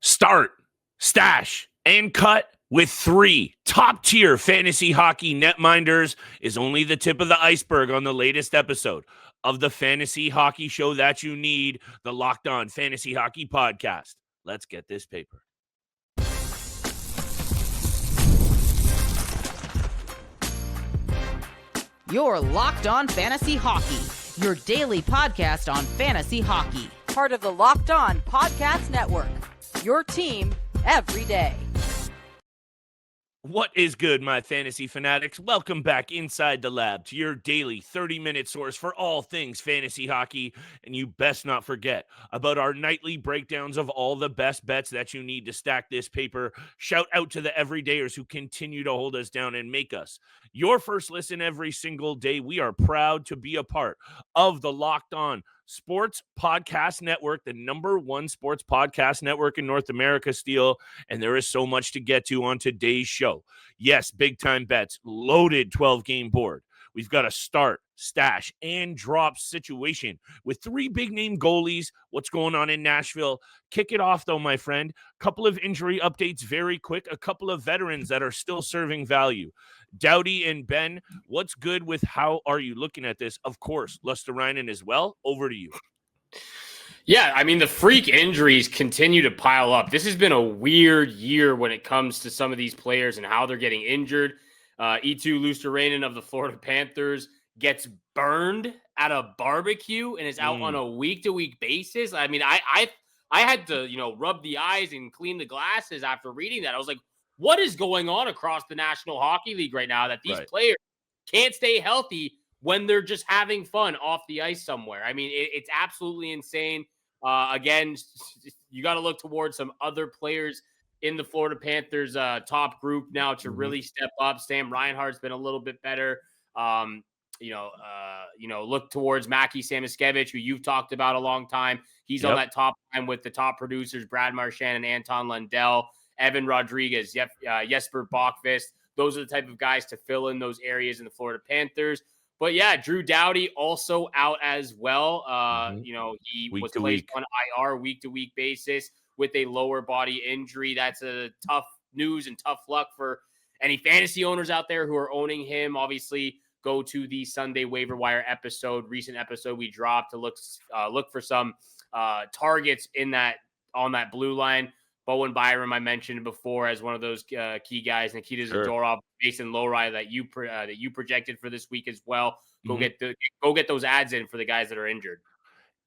Start, stash, and cut with 3 top-tier fantasy hockey netminders is only the tip of the iceberg on the latest episode of the fantasy hockey show that you need, the Locked On Fantasy Hockey Podcast. Let's get this paper. You're Locked On Fantasy Hockey, your daily podcast on fantasy hockey. Part of the Locked On Podcast Network, your team every day. What is good, my fantasy fanatics? Welcome back inside the lab to your daily 30-minute source for all things fantasy hockey. And you best not forget about our nightly breakdowns of all the best bets that you need to stack this paper. Shout out to the everydayers who continue to hold us down and make us your first listen every single day. We are proud to be a part of the Locked On Sports Podcast Network, the #1 sports podcast network in North America, Steele. And there is so much to get to on today's show. Yes, big time bets, loaded 12-game board. We've got a start, stash, and drop situation with 3 big-name goalies. What's going on in Nashville? Kick it off, though, my friend. Couple of injury updates very quick. A couple of veterans that are still serving value. Doughty and Benn, what's good with how are you looking at this? Of course, Luostarinen as well. Over to you. Yeah, I mean, the freak injuries continue to pile up. This has been a weird year when it comes to some of these players and how they're getting injured. Eetu Luostarinen of the Florida Panthers gets burned at a barbecue and is out on a week-to-week basis. I mean, I had to, rub the eyes and clean the glasses after reading that. I was like, what is going on across the National Hockey League right now that these players can't stay healthy when they're just having fun off the ice somewhere? I mean, it's absolutely insane. Again, you got to look towards some other players in the Florida Panthers top group now to really step up. Sam Reinhart's been a little bit better. Look towards Mackie Samoskevich, who you've talked about a long time. He's on that top line with the top producers, Brad Marchand and Anton Lundell, Evan Rodriguez, Jesper Bokvist. Those are the type of guys to fill in those areas in the Florida Panthers. But yeah, Drew Doughty also out as well. He was placed on IR week-to-week basis with a lower body injury. That's a tough news and tough luck for any fantasy owners out there who are owning him. Obviously, go to the Sunday waiver wire recent episode we dropped to look for some targets on that blue line. Bowen Byram, I mentioned before, as one of those key guys. Nikita Zadorov, Mason Lowry that you projected for this week as well. Go get those ads in for the guys that are injured.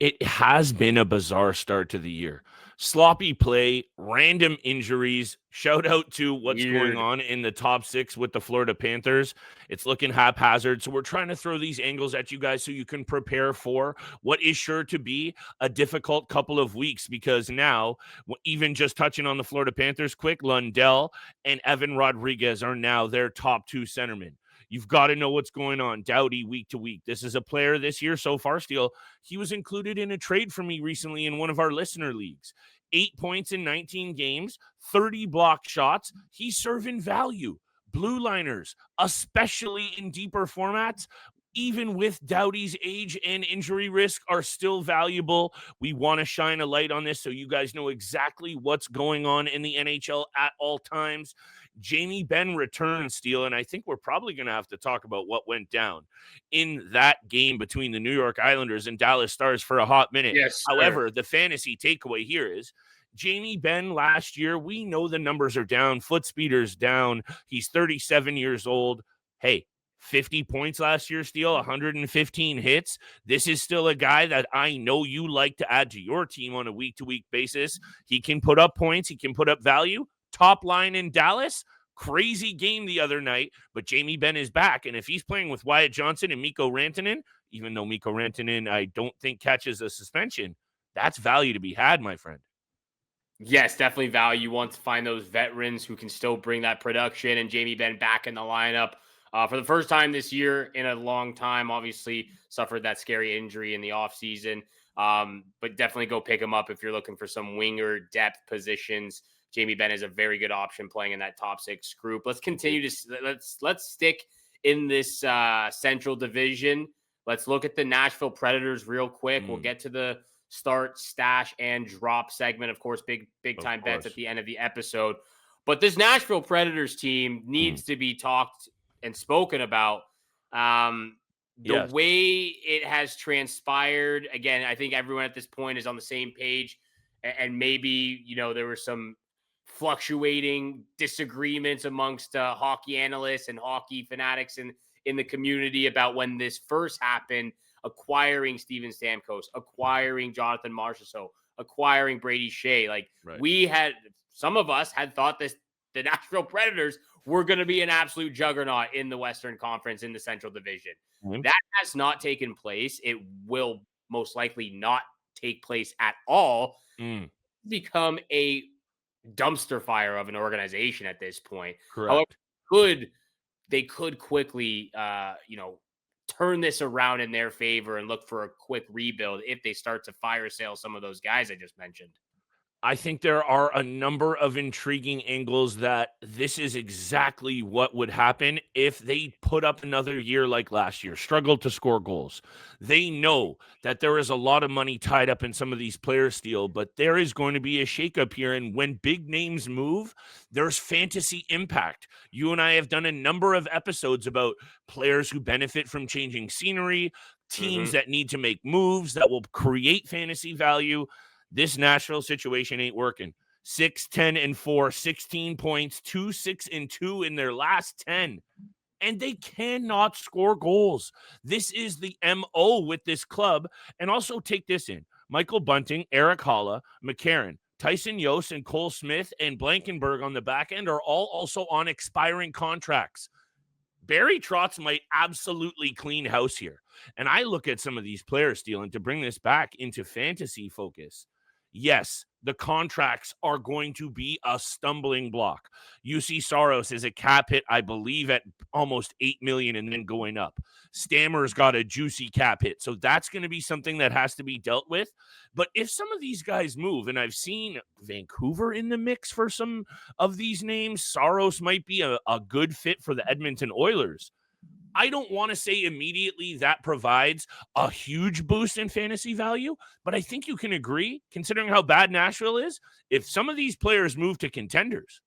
It has been a bizarre start to the year. Sloppy play, random injuries. Shout out to what's going on in the top 6 with the Florida Panthers. It's looking haphazard. So we're trying to throw these angles at you guys so you can prepare for what is sure to be a difficult couple of weeks, because now, even just touching on the Florida Panthers quick, Lundell and Evan Rodriguez are now their top 2 centermen. You've got to know what's going on. Doughty week to week. This is a player this year so far, Steele. He was included in a trade for me recently in one of our listener leagues. 8 points in 19 games, 30 blocked shots. He's serving value. Blue liners, especially in deeper formats, even with Doughty's age and injury risk, are still valuable. We want to shine a light on this so you guys know exactly what's going on in the NHL at all times. Jamie Benn returns, Steele, and I think we're probably going to have to talk about what went down in that game between the New York Islanders and Dallas Stars for a hot minute. Yes, however, the fantasy takeaway here is Jamie Benn last year, we know the numbers are down, foot speeder's down. He's 37 years old. Hey, 50 points last year, Steele, 115 hits. This is still a guy that I know you like to add to your team on a week-to-week basis. He can put up points. He can put up value. Top line in Dallas, crazy game the other night, but Jamie Benn is back. And if he's playing with Wyatt Johnson and Mikko Rantanen, even though Mikko Rantanen I don't think catches a suspension, that's value to be had, my friend. Yes, definitely value. You want to find those veterans who can still bring that production, and Jamie Benn back in the lineup for the first time this year in a long time. Obviously suffered that scary injury in the offseason, but definitely go pick him up if you're looking for some winger depth positions. Jamie Benn is a very good option playing in that top 6 group. Let's continue to let's stick in this Central Division. Let's look at the Nashville Predators real quick. We'll get to the start, stash, and drop segment. Of course, big time bets at the end of the episode. But this Nashville Predators team needs to be talked and spoken about. The way it has transpired, again, I think everyone at this point is on the same page. And maybe, there were some fluctuating disagreements amongst hockey analysts and hockey fanatics in the community about when this first happened, acquiring Steven Stamkos, acquiring Jonathan Marchessault, acquiring Brady Shea. Some of us had thought the Nashville Predators were going to be an absolute juggernaut in the Western Conference in the Central Division. Mm-hmm. That has not taken place. It will most likely not take place at all. Become a dumpster fire of an organization at this point. Correct. However, they could quickly, turn this around in their favor and look for a quick rebuild if they start to fire sale some of those guys I just mentioned. I think there are a number of intriguing angles that this is exactly what would happen if they put up another year like last year, struggled to score goals. They know that there is a lot of money tied up in some of these players' deal, but there is going to be a shakeup here. And when big names move, there's fantasy impact. You and I have done a number of episodes about players who benefit from changing scenery, teams that need to make moves that will create fantasy value. This Nashville situation ain't working. 6-10-4, 16 points, 2-6-2 in their last 10. And they cannot score goals. This is the MO with this club. And also take this in. Michael Bunting, Eric Haula, McCarron, Tyson Jost, and Cole Smith, and Blankenberg on the back end are all also on expiring contracts. Barry Trotz might absolutely clean house here. And I look at some of these players, Steele, to bring this back into fantasy focus. Yes, the contracts are going to be a stumbling block. Juuse Saros is a cap hit, I believe, at almost $8 million and then going up. Stammer's got a juicy cap hit. So that's going to be something that has to be dealt with. But if some of these guys move, and I've seen Vancouver in the mix for some of these names, Saros might be a good fit for the Edmonton Oilers. I don't want to say immediately that provides a huge boost in fantasy value, but I think you can agree, considering how bad Nashville is, if some of these players move to contenders,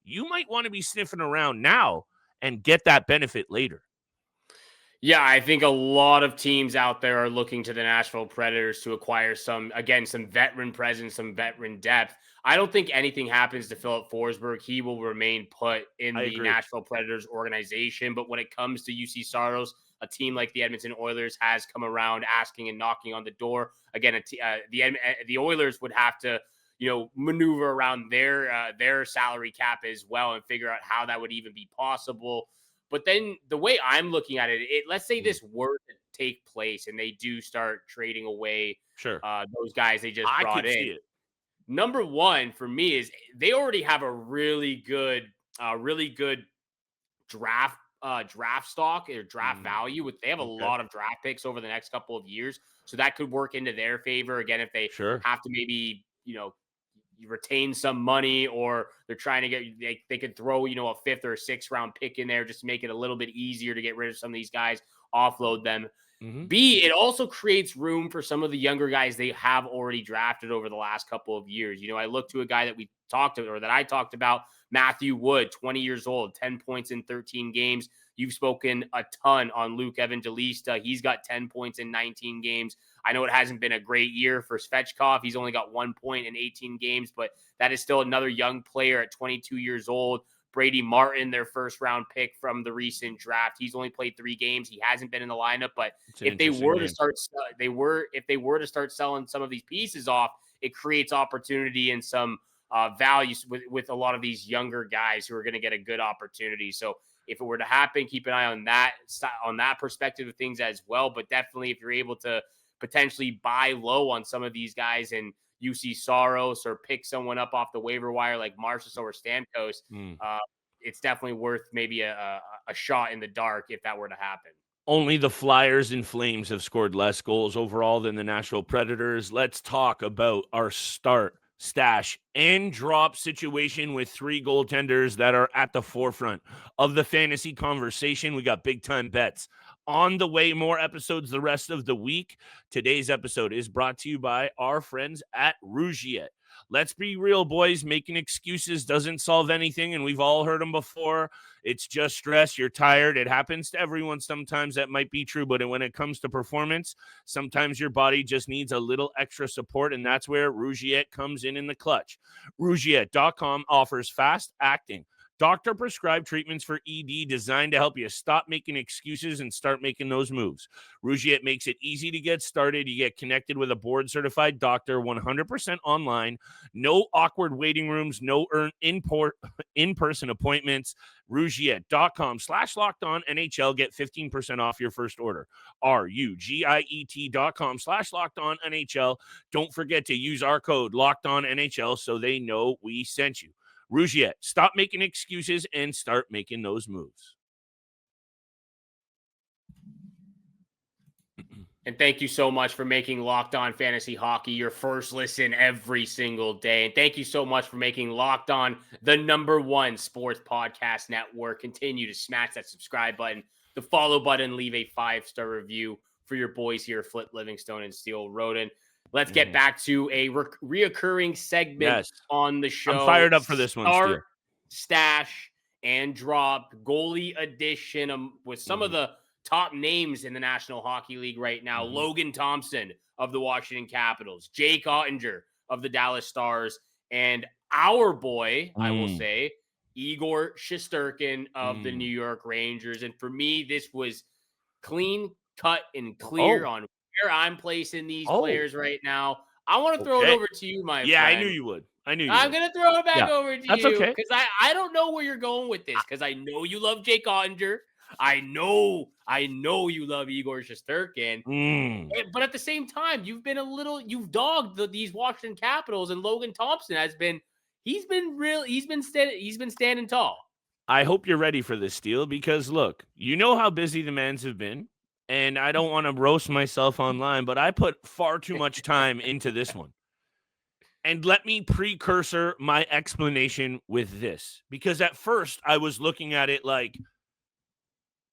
you might want to be sniffing around now and get that benefit later. Yeah, I think a lot of teams out there are looking to the Nashville Predators to acquire some veteran presence, some veteran depth. I don't think anything happens to Philip Forsberg. He will remain put in the Nashville Predators organization. But when it comes to Juuse Saros, a team like the Edmonton Oilers has come around asking and knocking on the door. Again, the Oilers would have to, maneuver around their salary cap as well and figure out how that would even be possible. But then the way I'm looking at it, let's say this were to take place and they do start trading away those guys they just brought in. Number one for me is they already have a really good draft stock or draft value. They have a lot of draft picks over the next couple of years, so that could work into their favor. Again, if they have to maybe you retain some money, or they're trying to get they could throw a 5th or 6th round pick in there just to make it a little bit easier to get rid of some of these guys, offload them. B, it also creates room for some of the younger guys they have already drafted over the last couple of years. I look to a guy that I talked about, Matthew Wood, 20 years old, 10 points in 13 games. You've spoken a ton on Luke Evangelista. He's got 10 points in 19 games. I know it hasn't been a great year for Svechkov. He's only got 1 point in 18 games, but that is still another young player at 22 years old. Brady Martin, their first round pick from the recent draft. He's only played 3 games. He hasn't been in the lineup, but if they were to start selling some of these pieces off, it creates opportunity and some values with a lot of these younger guys who are going to get a good opportunity. So if it were to happen, keep an eye on that perspective of things as well. But definitely, if you're able to potentially buy low on some of these guys and Juuse Saros or pick someone up off the waiver wire like Marchessault or Stamkos, it's definitely worth maybe a shot in the dark if that were to happen. Only the Flyers and Flames have scored less goals overall than the Nashville Predators. Let's talk about our start, stash, and drop situation with 3 goaltenders that are at the forefront of the fantasy conversation. We got big time bets On the way, more episodes the rest of the week. Today's episode is brought to you by our friends at Rougiet. Let's be real, boys. Making excuses doesn't solve anything, and we've all heard them before. It's just stress. You're tired. It happens to everyone. Sometimes that might be true, but when it comes to performance, sometimes your body just needs a little extra support, and that's where Rougiet comes in the clutch. Rougiet.com offers fast-acting, doctor-prescribed treatments for ED designed to help you stop making excuses and start making those moves. Rougiet makes it easy to get started. You get connected with a board-certified doctor 100% online. No awkward waiting rooms, no in-person appointments. Rougiet.com/LockedOnNHL. Get 15% off your first order. RUGIET.com/LockedOnNHL. Don't forget to use our code LockedOnNHL so they know we sent you. Rougiet, stop making excuses and start making those moves. And thank you so much for making Locked On Fantasy Hockey your first listen every single day. And thank you so much for making Locked On the #1 sports podcast network. Continue to smash that subscribe button, the follow button, leave a 5-star review for your boys here, Flip Livingstone and Steele Rodin. Let's get back to a reoccurring segment on the show. I'm fired up for this one, Start, stash, and drop goalie edition with some of the top names in the National Hockey League right now. Logan Thompson of the Washington Capitals, Jake Oettinger of the Dallas Stars, and our boy, I will say, Igor Shesterkin of the New York Rangers. And for me, this was clean, cut, and clear on where I'm placing these players right now. I want to throw it over to you, my friend. Yeah, I knew you would. I'm going to throw it back over to that's you. Okay. Because I don't know where you're going with this. Because I know you love Jake Oettinger. I know you love Igor Shesterkin. But at the same time, you've dogged these Washington Capitals, and Logan Thompson he's been standing tall. I hope you're ready for this, Steele, because look, you know how busy the Mans have been. And I don't want to roast myself online, but I put far too much time into this one. And let me precursor my explanation with this. Because at first, I was looking at it like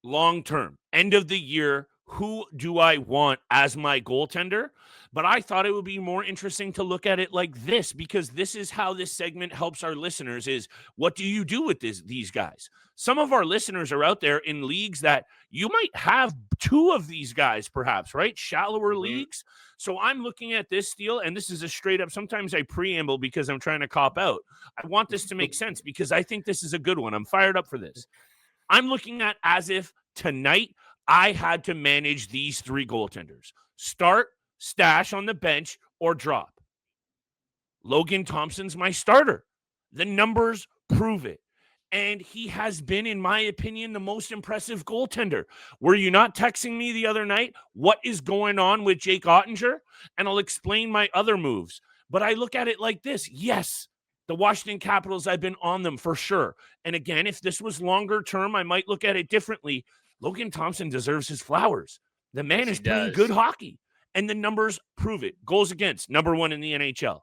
long-term, end of the year, who do I want as my goaltender? But I thought it would be more interesting to look at it like this, because this is how this segment helps our listeners is, what do you do with these guys? Some of our listeners are out there in leagues that you might have 2 of these guys, perhaps, right? Shallower leagues. So I'm looking at this deal, and this is a straight up, sometimes I preamble because I'm trying to cop out. I want this to make sense because I think this is a good one. I'm fired up for this. I'm looking at as if tonight I had to manage these 3 goaltenders. Start, stash on the bench, or drop. Logan Thompson's my starter. The numbers prove it. And he has been, in my opinion, the most impressive goaltender. Were you not texting me the other night? What is going on with Jake Oettinger? And I'll explain my other moves. But I look at it like this. Yes, the Washington Capitals, I've been on them for sure. And again, if this was longer term, I might look at it differently. Logan Thompson deserves his flowers. The man is playing good hockey. And the numbers prove it. Goals against, #1 in the NHL.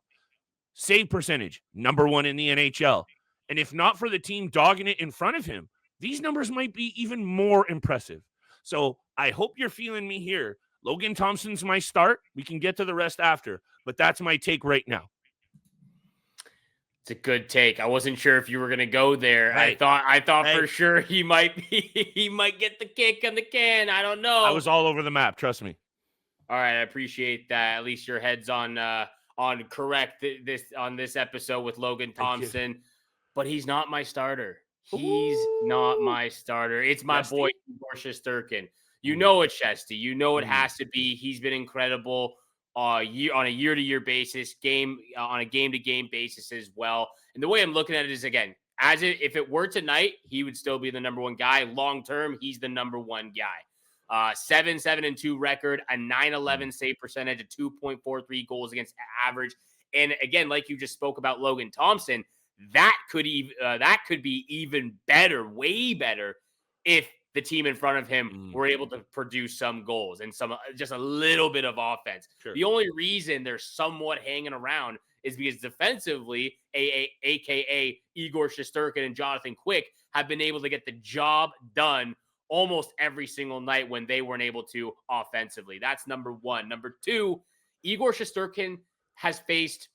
Save percentage, #1 in the NHL. And if not for the team dogging it in front of him, these numbers might be even more impressive. So I hope you're feeling me here. Logan Thompson's my start. We can get to the rest after, but that's my take right now. It's a good take. I wasn't sure if you were going to go there. Right. I thought for sure he might get the kick on the can. I don't know. I was all over the map. Trust me. All right. I appreciate that. At least your head's on correct on this episode with Logan Thompson. But he's not my starter. He's not my starter. It's my boy, Igor Shesterkin. You know it, Shesty. You know it has to be. He's been incredible on a year-to-year basis, on a game-to-game basis as well. And the way I'm looking at it is, again, if it were tonight, he would still be the #1 guy. Long-term, he's the #1 guy. 7-7-2 record, a .911 save percentage, a 2.43 goals against average. And again, like you just spoke about Logan Thompson, that could be even better, way better, if the team in front of him were able to produce some goals and just a little bit of offense. Sure. The only reason they're somewhat hanging around is because defensively, aka Igor Shesterkin and Jonathan Quick have been able to get the job done almost every single night when they weren't able to offensively. That's number one. Number two, Igor Shesterkin has faced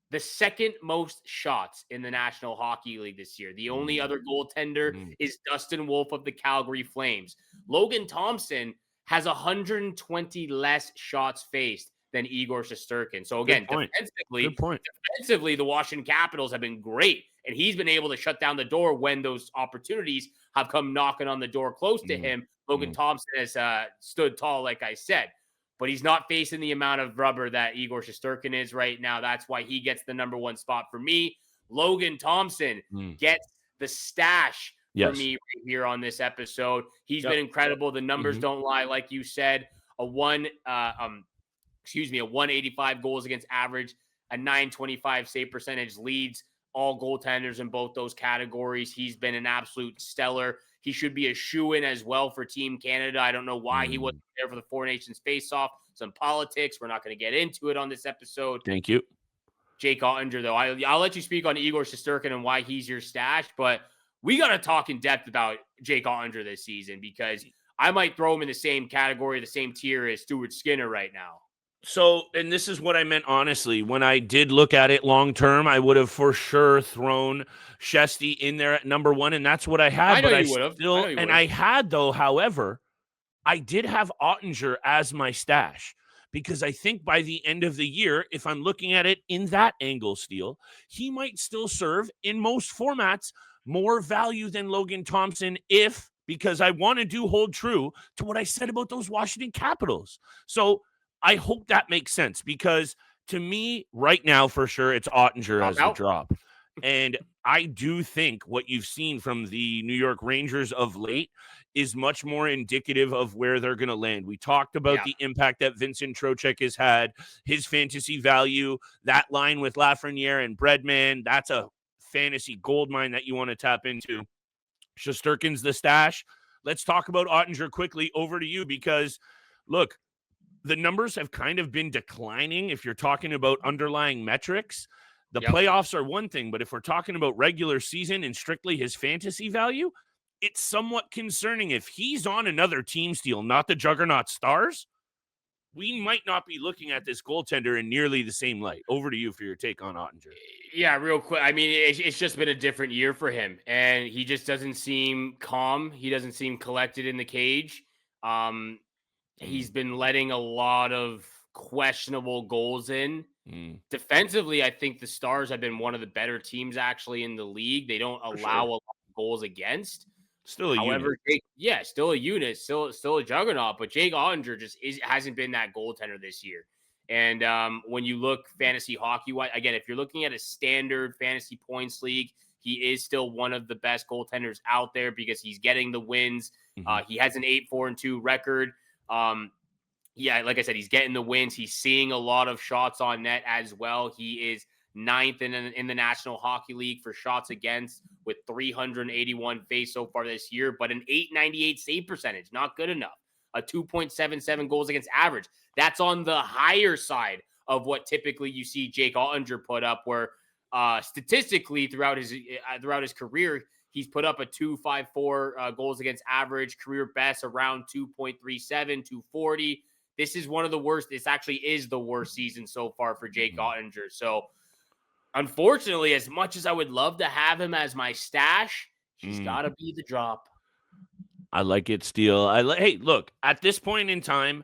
the second most shots in the National Hockey League this year. The only other goaltender is Dustin Wolf of the Calgary Flames. Logan Thompson has 120 less shots faced than Igor Shesterkin. So again, defensively, the Washington Capitals have been great, and he's been able to shut down the door when those opportunities have come knocking on the door close to him. Logan Thompson has stood tall, like I said, but he's not facing the amount of rubber that Igor Shesterkin is right now. That's why he gets the number one spot for me. Logan Thompson gets the stash for me right here on this episode. He's been incredible. The numbers don't lie, like you said. A 185 goals against average, a 925 save percentage, leads all goaltenders in both those categories. He's been an absolute stellar. He should be a shoo-in as well for Team Canada. I don't know why he wasn't there for the Four Nations face-off. Some politics. We're not going to get into it on this episode. Thank you. Jake Oettinger, though. I'll let you speak on Igor Shesterkin and why he's your stash, but we got to talk in depth about Jake Oettinger this season, because I might throw him in the same category, the same tier as Stuart Skinner right now. So, and this is what I meant, honestly. When I did look at it long term, I would have for sure thrown Shesty in there at number one, and that's what I had. I know you would have. I had, though, however, I did have Oettinger as my stash, because I think by the end of the year, if I'm looking at it in that angle, Steele, he might still serve in most formats more value than Logan Thompson because I want to hold true to what I said about those Washington Capitals. So I hope that makes sense, because to me right now, for sure, it's Oettinger as the drop. And I do think what you've seen from the New York Rangers of late is much more indicative of where they're going to land. We talked about the impact that Vincent Trocheck has had, his fantasy value, that line with Lafreniere and Breadman. That's a fantasy gold mine that you want to tap into. Shesterkin's the stash. Let's talk about Oettinger quickly. Over to you, because look, the numbers have kind of been declining if you're talking about underlying metrics. The playoffs are one thing, but if we're talking about regular season and strictly his fantasy value, it's somewhat concerning. If he's on another team, Steele, not the Juggernaut Stars, we might not be looking at this goaltender in nearly the same light. Over to you for your take on Oettinger. Yeah, real quick. I mean, it's just been a different year for him, and he just doesn't seem calm. He doesn't seem collected in the cage. He's been letting a lot of questionable goals in. Defensively, I think the Stars have been one of the better teams actually in the league. They don't allow a lot of goals against. Still a unit. Still a unit, still a juggernaut. But Jake Oettinger hasn't been that goaltender this year. And when you look fantasy hockey-wise, again, if you're looking at a standard fantasy points league, he is still one of the best goaltenders out there because he's getting the wins. He has an 8-4-2 record. Like I said, he's getting the wins. He's seeing a lot of shots on net as well. He is 9th in the National Hockey League for shots against, with 381 faced so far this year, but an 898 save percentage. Not good enough. A 2.77 goals against average. That's on the higher side of what typically you see Jake Oettinger put up, where statistically throughout his career, he's put up a 2.54 goals against average, career best around 2.37, 240. This is one of the worst. This actually is the worst season so far for Jake Oettinger. So, unfortunately, as much as I would love to have him as my stash, he's got to be the drop. I like it, Steele. Hey, look, at this point in time,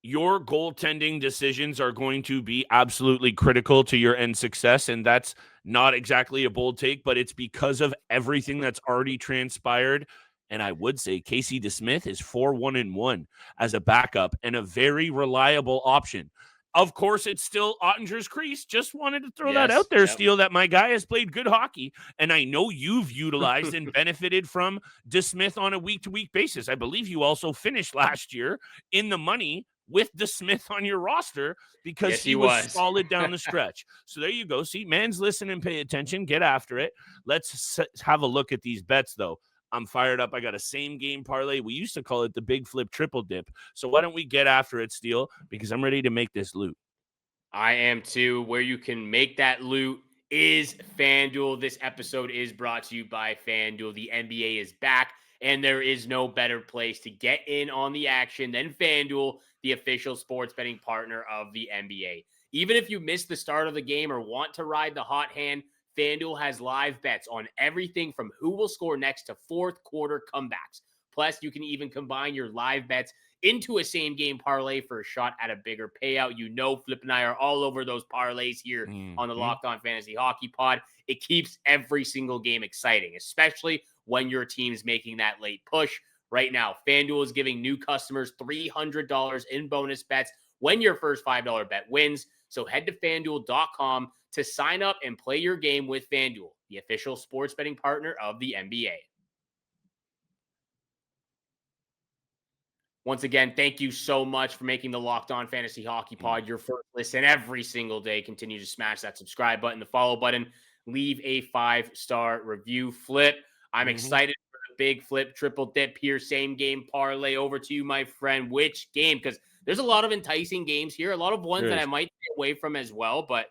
your goaltending decisions are going to be absolutely critical to your end success, and that's not exactly a bold take, but it's because of everything that's already transpired. And I would say Casey DeSmith is 4-1-1 as a backup and a very reliable option. Of course, it's still Ottinger's crease. Just wanted to throw that out there, Steele, that my guy has played good hockey. And I know you've utilized and benefited from DeSmith on a week-to-week basis. I believe you also finished last year in the money with DeSmith on your roster because he was solid down the stretch. So there you go. See, man's listen and pay attention. Get after it. Let's have a look at these bets, though. I'm fired up. I got a same game parlay. We used to call it the big flip triple dip. So why don't we get after it, Steele? Because I'm ready to make this loot. I am too. Where you can make that loot is FanDuel. This episode is brought to you by FanDuel. The NBA is back, And there is no better place to get in on the action than FanDuel, the official sports betting partner of the NBA. Even if you miss the start of the game or want to ride the hot hand, FanDuel has live bets on everything from who will score next to fourth quarter comebacks. Plus, you can even combine your live bets into a same game parlay for a shot at a bigger payout. You know, Flip and I are all over those parlays here on the Locked On Fantasy Hockey Pod. It keeps every single game exciting, especially when your team's making that late push. Right now, FanDuel is giving new customers $300 in bonus bets when your first $5 bet wins. So head to FanDuel.com to sign up and play your game with FanDuel, the official sports betting partner of the NBA. Once again, thank you so much for making the Locked On Fantasy Hockey Pod your first listen every single day. Continue to smash that subscribe button, the follow button, leave a 5-star review. Flip, I'm excited for the big Flip triple dip here, same game parlay. Over to you, my friend. Which game? Because there's a lot of enticing games here, a lot of ones that I might stay away from as well, but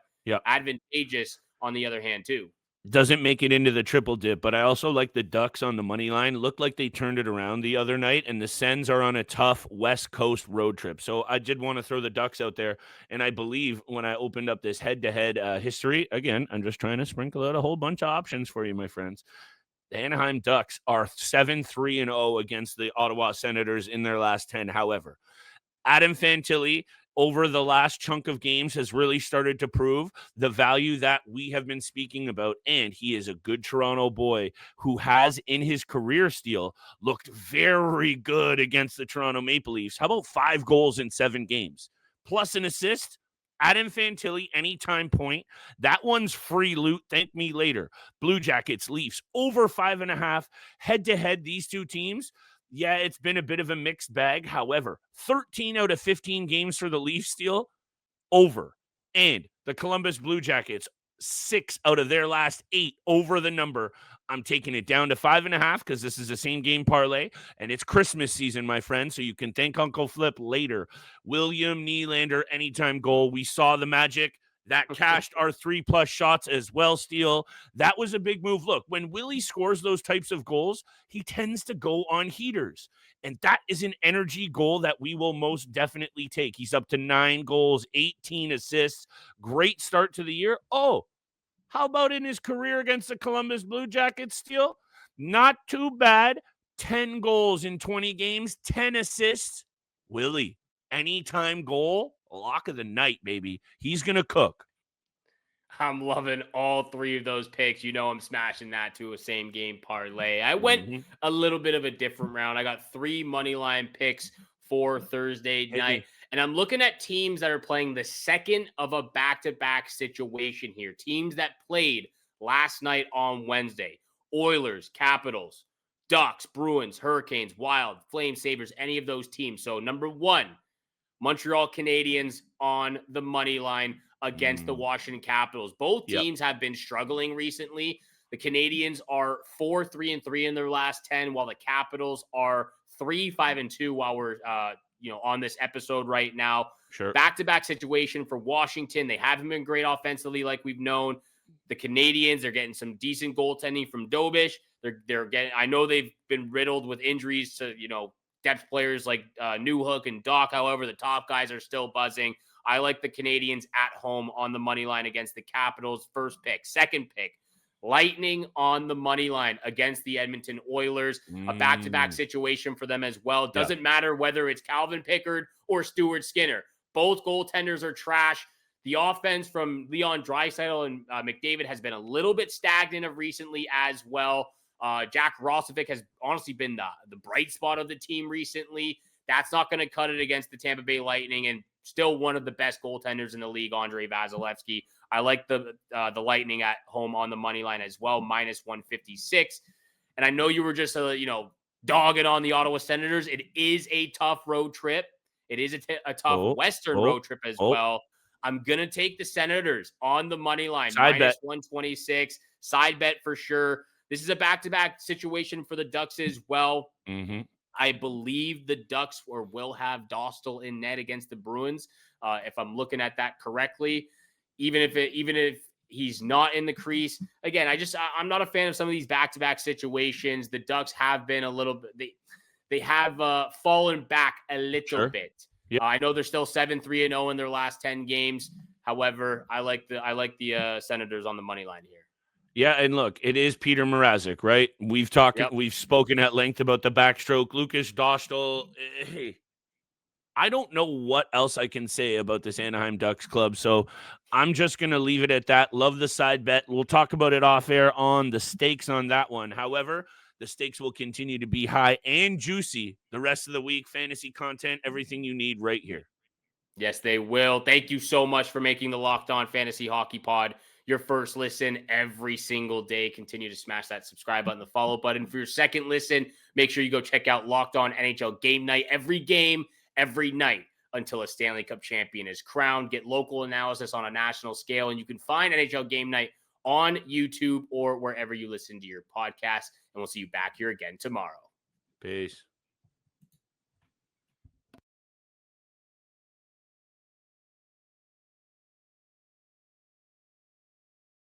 advantageous on the other hand too. Doesn't make it into the triple dip, but I also like the Ducks on the money line. Looked like they turned it around the other night, and the Sens are on a tough West Coast road trip. So I did want to throw the Ducks out there, and I believe when I opened up this head-to-head history, again, I'm just trying to sprinkle out a whole bunch of options for you, my friends. The Anaheim Ducks are 7-3-0 against the Ottawa Senators in their last 10. However, Adam Fantilli over the last chunk of games has really started to prove the value that we have been speaking about. And he is a good Toronto boy who has in his career steal looked very good against the Toronto Maple Leafs. How about 5 goals in 7 games plus an assist? Adam Fantilli, anytime point. That one's free loot. Thank me later. Blue Jackets, Leafs, over 5.5. Head-to-head, these two teams. Yeah, it's been a bit of a mixed bag. However, 13 out of 15 games for the Leafs steal, over. And the Columbus Blue Jackets, 6 out of their last 8 over the number. I'm taking it down to 5.5 because this is the same game parlay, and it's Christmas season, my friend, so you can thank Uncle Flip later. William Nylander, anytime goal. We saw the magic. That cashed our 3+ shots as well, Steele. That was a big move. Look, when Willie scores those types of goals, he tends to go on heaters. And that is an energy goal that we will most definitely take. He's up to 9 goals, 18 assists. Great start to the year. Oh, how about in his career against the Columbus Blue Jackets, Steele? Not too bad. 10 goals in 20 games, 10 assists. Willie, anytime goal. Lock of the night, baby. He's going to cook. I'm loving all 3 of those picks. You know I'm smashing that to a same game parlay. I went a little bit of a different round. I got 3 money line picks for Thursday night. And I'm looking at teams that are playing the second of a back-to-back situation here. Teams that played last night on Wednesday. Oilers, Capitals, Ducks, Bruins, Hurricanes, Wild, Flame Sabres, any of those teams. So number 1, Montreal Canadiens on the money line against the Washington Capitals. Both teams have been struggling recently. The Canadiens are 4-3-3 in their last 10, while the Capitals are 3-5-2 while we're on this episode right now. Sure. Back-to-back situation for Washington. They haven't been great offensively like we've known. The Canadiens are getting some decent goaltending from Dobish. They're getting, I know they've been riddled with injuries to, depth players like Newhook and Doc. However, the top guys are still buzzing. I like the Canadiens at home on the money line against the Capitals. First pick. Second pick, Lightning on the money line against the Edmonton Oilers. A back-to-back situation for them as well. Doesn't matter whether it's Calvin Pickard or Stuart Skinner. Both goaltenders are trash. The offense from Leon Draisaitl and McDavid has been a little bit stagnant of recently as well. Jack Roslovic has honestly been the bright spot of the team recently. That's not going to cut it against the Tampa Bay Lightning, and still one of the best goaltenders in the league, Andrei Vasilevsky. I like the Lightning at home on the money line as well, -156. And I know you were just dogging on the Ottawa Senators. It is a tough road trip. It is a tough Western road trip as well. I'm going to take the Senators on the money line, -126. Side bet for sure. This is a back-to-back situation for the Ducks as well. I believe the Ducks will have Dostal in net against the Bruins, if I'm looking at that correctly. Even if He's not in the crease. Again, I'm not a fan of some of these back-to-back situations. The Ducks have been a little bit, they have fallen back a little bit. Yep. I know they're still 7-3-0 in their last 10 games. However, I like the Senators on the money line here. Yeah, and look, it is Peter Mrazek, right? We've spoken at length about the backstroke. Lucas Dostal, hey, I don't know what else I can say about this Anaheim Ducks club, so I'm just going to leave it at that. Love the side bet. We'll talk about it off air on the stakes on that one. However, the stakes will continue to be high and juicy the rest of the week. Fantasy content, everything you need right here. Yes, they will. Thank you so much for making the Locked On Fantasy Hockey Pod your first listen every single day. Continue to smash that subscribe button, the follow button. For your second listen, make sure you go check out Locked On NHL Game Night. Every game, every night until a Stanley Cup champion is crowned. Get local analysis on a national scale, and you can find NHL Game Night on YouTube or wherever you listen to your podcast. And we'll see you back here again tomorrow. Peace.